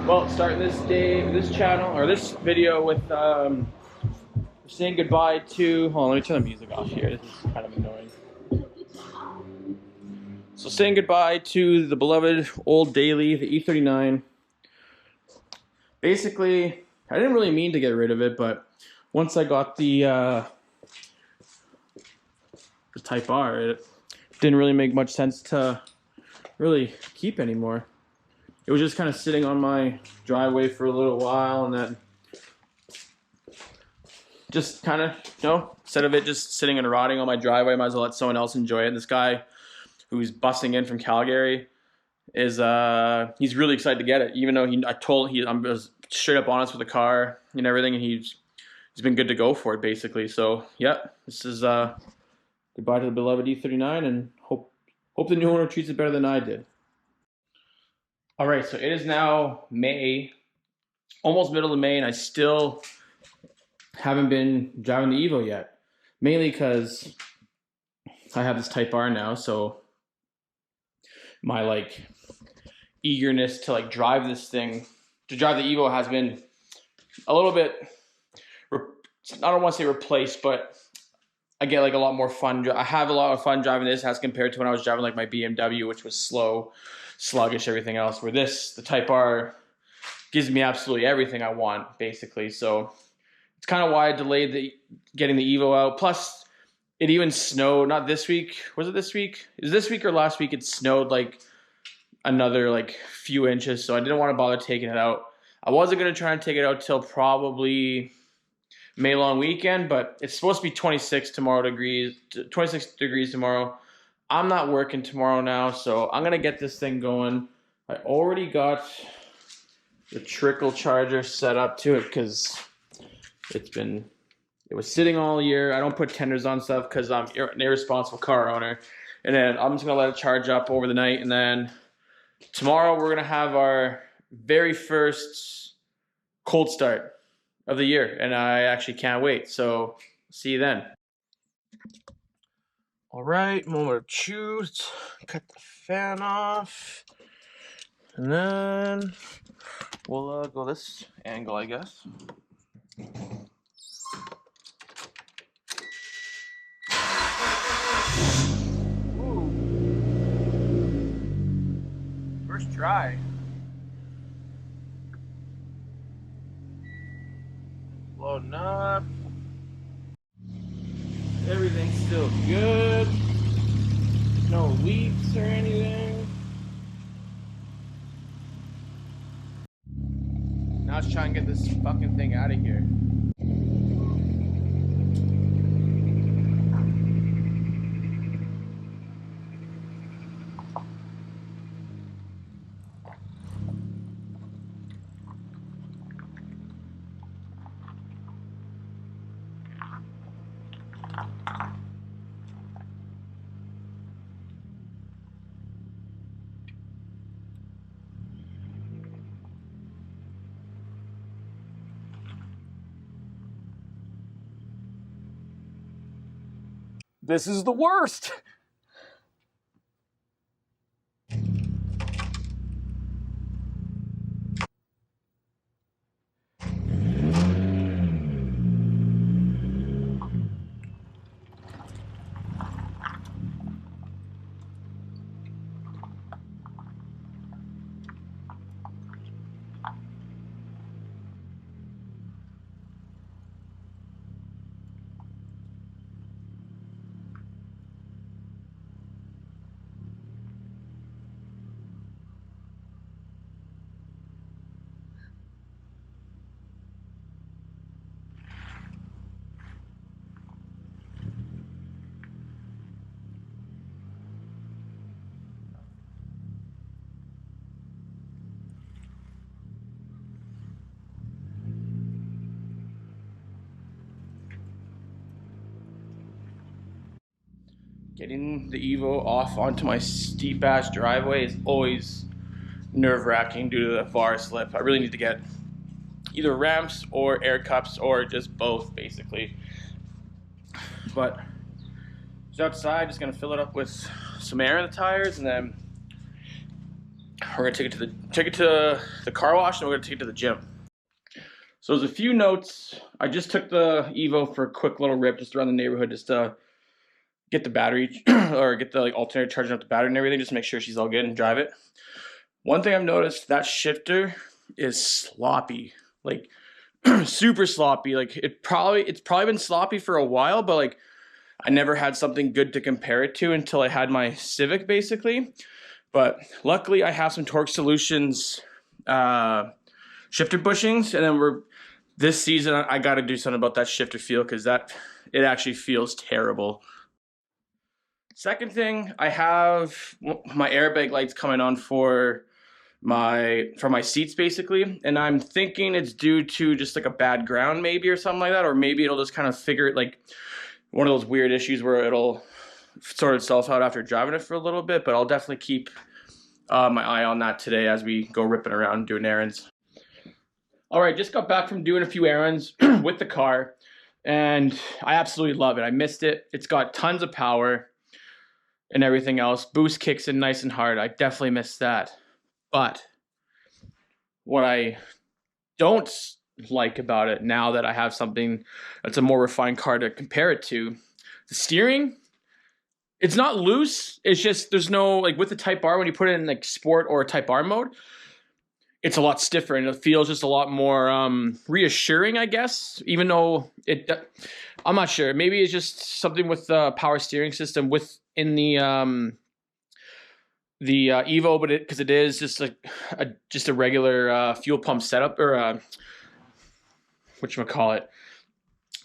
Well, starting this channel, or this video with saying goodbye to, hold on, let me turn the music off here, this is kind of annoying. So saying goodbye to the beloved old daily, the E39. Basically, I didn't really mean to get rid of it, but once I got the Type R, it didn't really make much sense to really keep anymore. It was just kind of sitting on my driveway for a little while, and then just kind of, instead of it just sitting and rotting on my driveway, I might as well let someone else enjoy it. And this guy who's busing in from Calgary is, he's really excited to get it, even though I was straight up honest with the car and everything, and he's been good to go for it, basically. So, yeah, this is goodbye to the beloved E39, and hope the new owner treats it better than I did. All right, so it is now May, almost middle of May, and I still haven't been driving the Evo yet. Mainly because I have this Type R now, so my eagerness to drive this thing, to drive the Evo, has been a little bit, I don't want to say replaced, but I get a lot more fun. I have a lot of fun driving this as compared to when I was driving my BMW, which was slow, sluggish, everything else. Where the Type R, gives me absolutely everything I want, basically. So it's kind of why I delayed getting the Evo out. Plus, it even snowed, not this week. Was it this week? It was this week or last week. It snowed another few inches, so I didn't want to bother taking it out. I wasn't going to try and take it out till probably May long weekend, but it's supposed to be 26 degrees tomorrow. I'm not working tomorrow now, so I'm gonna get this thing going. I already got the trickle charger set up to it because it was sitting all year. I don't put tenders on stuff because I'm an irresponsible car owner. And then I'm just gonna let it charge up over the night, and then tomorrow we're gonna have our very first cold start of the year, and I actually can't wait. So see you then. All right, moment of truth. Cut the fan off, and then we'll go this angle, I guess. Ooh. First try. Loading up. Everything's still good. No leaks or anything. Now let's try and get this fucking thing out of here. This is the worst. Getting the Evo off onto my steep ass driveway is always nerve-wracking due to the varis lip. I really need to get either ramps or air cups or just both, basically. But it's outside, just gonna fill it up with some air in the tires, and then we're gonna take it to the car wash, and we're gonna take it to the gym. So there's a few notes. I just took the Evo for a quick little rip just around the neighborhood, just to get the battery or get the like alternator charging up the battery and everything, just to make sure she's all good and drive it. One thing I've noticed, that shifter is sloppy, like super sloppy. Like it's probably been sloppy for a while, but like I never had something good to compare it to until I had my Civic, basically. But luckily I have some Torque Solutions shifter bushings, and then this season I got to do something about that shifter feel, because it actually feels terrible. Second thing, I have my airbag lights coming on for my seats, basically, and I'm thinking it's due to just like a bad ground maybe, or something like that, or maybe it'll just kind of figure it, like one of those weird issues where it'll sort itself out after driving it for a little bit. But I'll definitely keep my eye on that today as we go ripping around doing errands. All right, just got back from doing a few errands with the car, and I absolutely love it. I missed it. It's got tons of power and everything else. Boost kicks in nice and hard. I definitely missed that. But what I don't like about it, now that I have something that's a more refined car to compare it to, the steering, it's not loose. It's just there's no, like with the Type R, when you put it in like sport or Type R mode, it's a lot stiffer and it feels just a lot more reassuring, I guess. Even though I'm not sure. Maybe it's just something with the power steering system within the Evo, but because it is just like just a regular fuel pump setup, or whatchamacallit,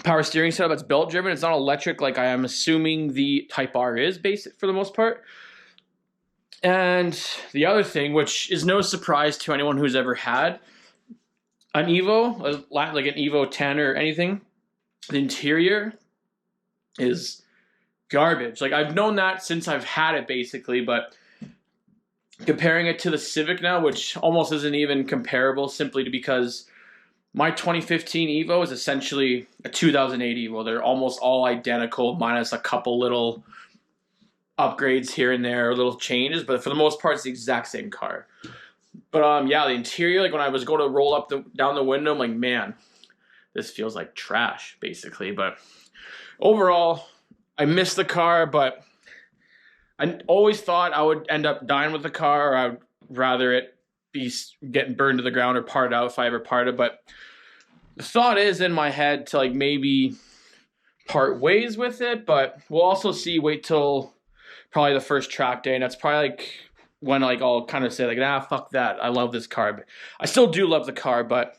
power steering setup that's belt driven. It's not electric like I am assuming the Type R is, basic for the most part. And the other thing, which is no surprise to anyone who's ever had an Evo, like an Evo 10 or anything, the interior is garbage. Like I've known that since I've had it, basically, but comparing it to the Civic now, which almost isn't even comparable, simply because my 2015 Evo is essentially a 2008 Evo. They're almost all identical, minus a couple little upgrades here and there, little changes, but for the most part, it's the exact same car. But yeah, the interior, like when I was going to roll up down the window, I'm like, man, this feels like trash, basically. But overall, I miss the car, but I always thought I would end up dying with the car, or I would rather it be getting burned to the ground or parted out if I ever parted. But the thought is in my head to like maybe part ways with it, but we'll also see. Wait till probably the first track day, and that's probably like when like I'll kind of say like, nah, fuck that. I love this car. But I still do love the car, but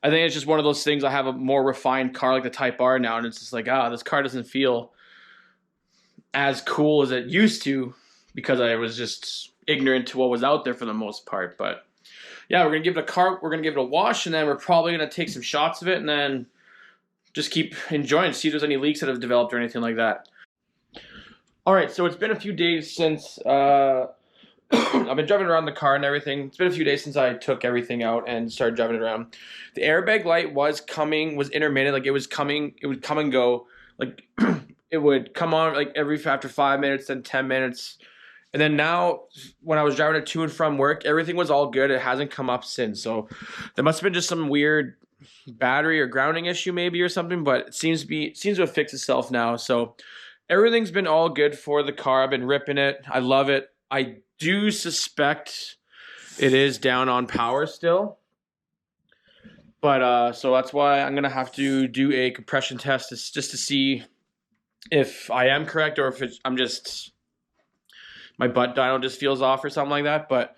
I think it's just one of those things. I have a more refined car like the Type R now, and it's just like, this car doesn't feel as cool as it used to, because I was just ignorant to what was out there for the most part. But yeah, we're gonna give it a wash, and then we're probably gonna take some shots of it, and then just keep enjoying, see if there's any leaks that have developed or anything like that. All right, so it's been a few days since I've been driving around the car and everything. It's been a few days since I took everything out and started driving it around. The airbag light was intermittent. Like it would come and go. Like it would come on like after 5 minutes, then 10 minutes. And then now when I was driving it to and from work, everything was all good. It hasn't come up since. So there must have been just some weird battery or grounding issue maybe, or something, but it seems to have fixed itself now. So everything's been all good for the car. I've been ripping it. I love it. I do suspect it is down on power still. But so that's why I'm going to have to do a compression test just to see if I am correct, or if I'm just, my butt dyno just feels off or something like that. But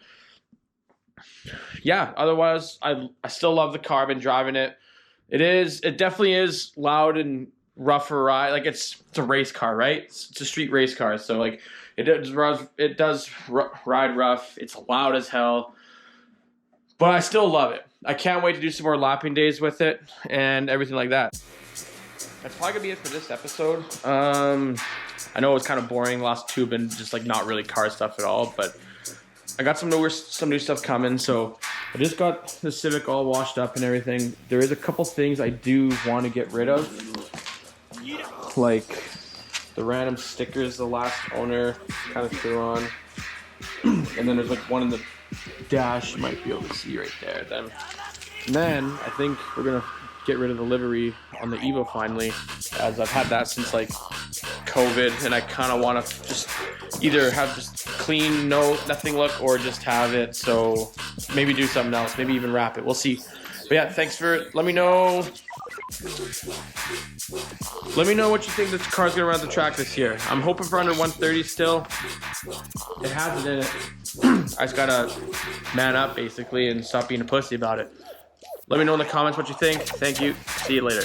yeah, otherwise, I still love the car. I've been driving it. It definitely is loud and rougher ride. Like it's a race car, right? It's a street race car, so like it does ride rough. It's loud as hell, but I still love it. I can't wait to do some more lapping days with it and everything like that. That's probably gonna be it for this episode. I know it was kind of boring. Last two have been just like not really car stuff at all, but I got some new stuff coming. So I just got the Civic all washed up and everything. There is a couple things I do want to get rid of, like the random stickers the last owner kind of threw on. And then there's like one in the dash, you might be able to see right there. Then I think we're gonna get rid of the livery on the Evo finally, as I've had that since like COVID, and I kind of want to just either have just clean, nothing look, or just have it. So maybe do something else, maybe even wrap it. We'll see. But yeah, thanks for. Let me know. Let me know what you think this car's gonna run the track this year. I'm hoping for under 130 still. It has it in it. I just gotta man up basically and stop being a pussy about it. Let me know in the comments what you think. Thank you. See you later.